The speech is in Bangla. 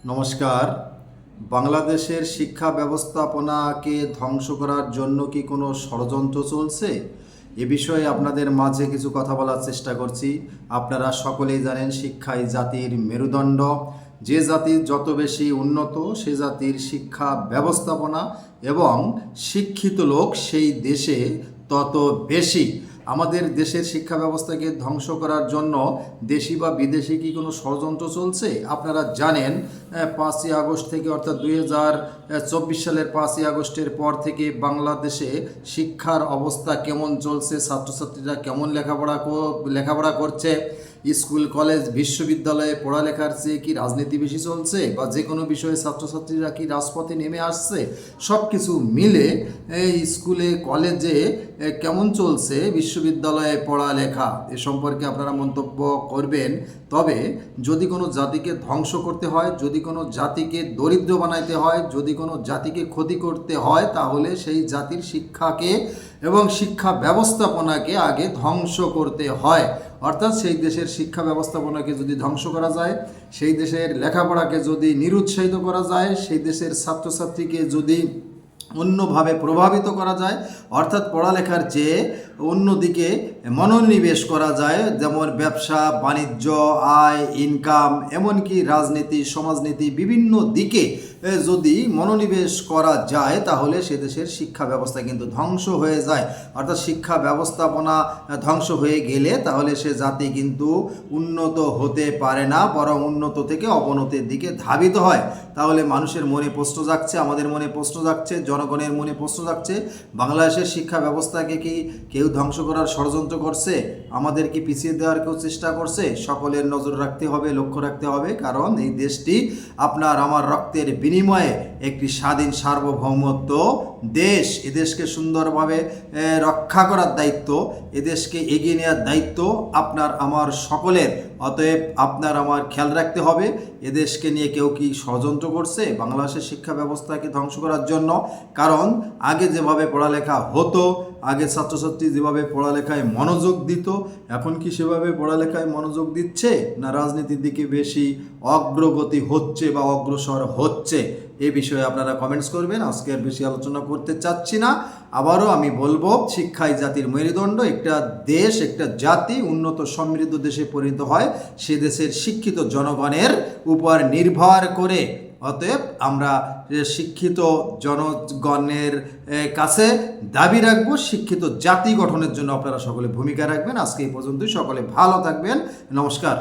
নমস্কার। বাংলাদেশের শিক্ষা ব্যবস্থাপনাকে ধ্বংস করার জন্য কি কোনো ষড়যন্ত্র চলছে? এ বিষয়ে আপনাদের মাঝে কিছু কথা বলার চেষ্টা করছি। আপনারা সকলেই জানেন শিক্ষাই জাতির মেরুদণ্ড। যে জাতি যত বেশি উন্নত সে জাতির শিক্ষা ব্যবস্থাপনা এবং শিক্ষিত লোক সেই দেশে তত বেশি। আমাদের দেশের শিক্ষা ব্যবস্থাকে ধ্বংস করার জন্য দেশি বা বিদেশি কি কোনো ষড়যন্ত্র চলছে? আপনারা জানেন 5ই আগস্ট থেকে অর্থাৎ 2024 সালের 5ই আগস্টের পর থেকে বাংলাদেশে শিক্ষার অবস্থা কেমন চলছে, ছাত্রছাত্রীরা কেমন লেখাপড়া করছে, স্কুল কলেজ বিশ্ববিদ্যালয়ে পড়ালেখার চেয়ে কি রাজনীতি বেশি চলছে, বা যে কোনো বিষয়ে ছাত্রছাত্রীরা কি রাজপথে নেমে আসছে, সব কিছু মিলে স্কুলে কলেজে কেমন চলছে, বিশ্ববিদ্যালয়ে পড়ালেখা এ সম্পর্কে আপনারা মন্তব্য করবেন। তবে যদি কোনো জাতিকে ধ্বংস করতে হয়, যদি কোনো জাতিকে দরিদ্র বানাইতে হয়, যদি কোনো জাতিকে ক্ষতি করতে হয়, তাহলে সেই জাতির শিক্ষাকে এবং শিক্ষা ব্যবস্থাপনাকে আগে ধ্বংস করতে হয়। অর্থাৎ সেই দেশের শিক্ষা ব্যবস্থাপনাকে যদি ধ্বংস করা যায়, সেই দেশের লেখাপড়াকে যদি নিরুৎসাহিত করা যায়, সেই দেশের ছাত্রছাত্রীকে যদি অন্যভাবে প্রভাবিত করা যায়, অর্থাৎ পড়ালেখার চেয়ে অন্যদিকে মনোনিবেশ করা যায়, যেমন ব্যবসা বাণিজ্য, আয় ইনকাম, এমনকি রাজনীতি সমাজনীতি বিভিন্ন দিকে যদি মনোনিবেশ করা যায়, তাহলে সে দেশের শিক্ষা ব্যবস্থা কিন্তু ধ্বংস হয়ে যায়। অর্থাৎ শিক্ষা ব্যবস্থাপনা ধ্বংস হয়ে গেলে তাহলে সে জাতি কিন্তু উন্নত হতে পারে না, বরং উন্নত থেকে অবনতির দিকে ধাবিত হয়। তাহলে মানুষের মনে প্রশ্ন জাগছে, আমাদের মনে প্রশ্ন জাগছে, জনগণের মনে প্রশ্ন জাগছে, বাংলাদেশের শিক্ষা ব্যবস্থাকে কি কেউ ধ্বংস করার ষড়যন্ত্র করছে? আমাদের কি পিছিয়ে দেওয়ার কেউ চেষ্টা করছে? সকলের নজর রাখতে হবে, লক্ষ্য রাখতে হবে, কারণ এই দেশটি আপনার আমার রক্তের বিনিময়ে একটি স্বাধীন সার্বভৌমত্ব দেশ। এদেশকে সুন্দরভাবে রক্ষা করার দায়িত্ব, এদেশকে এগিয়ে নেওয়ার দায়িত্ব আপনার আমার সকলের। অতএব আপনার আমার খেয়াল রাখতে হবে এদেশকে নিয়ে কেউ কি ষড়যন্ত্র করছে বাংলাদেশের শিক্ষা ব্যবস্থাকে ধ্বংস করার জন্য। কারণ আগে যেভাবে পড়ালেখা হতো, আগে ছাত্রছাত্রী যেভাবে পড়ালেখায় মনোযোগ দিত, এখন কি সেভাবে পড়ালেখায় মনোযোগ দিচ্ছে, না রাজনীতির দিকে বেশি অগ্রগতি হচ্ছে বা অগ্রসর হচ্ছে? এ বিষয়ে আপনারা কমেন্টস করবেন। আজকে আর বেশি আলোচনা করতে চাচ্ছি না। আবারও আমি বলবো, শিক্ষাই জাতির মেরুদণ্ড। একটা দেশ, একটা জাতি উন্নত সমৃদ্ধ দেশে পরিণত হয় সে দেশের শিক্ষিত জনগণের উপর নির্ভর করে। অতএব আমরা শিক্ষিত জনগণের কাছে দাবি রাখবো শিক্ষিত জাতি গঠনের জন্য আপনারা সকলে ভূমিকা রাখবেন। আজকে এই পর্যন্তই। সকলে ভালো থাকবেন। নমস্কার।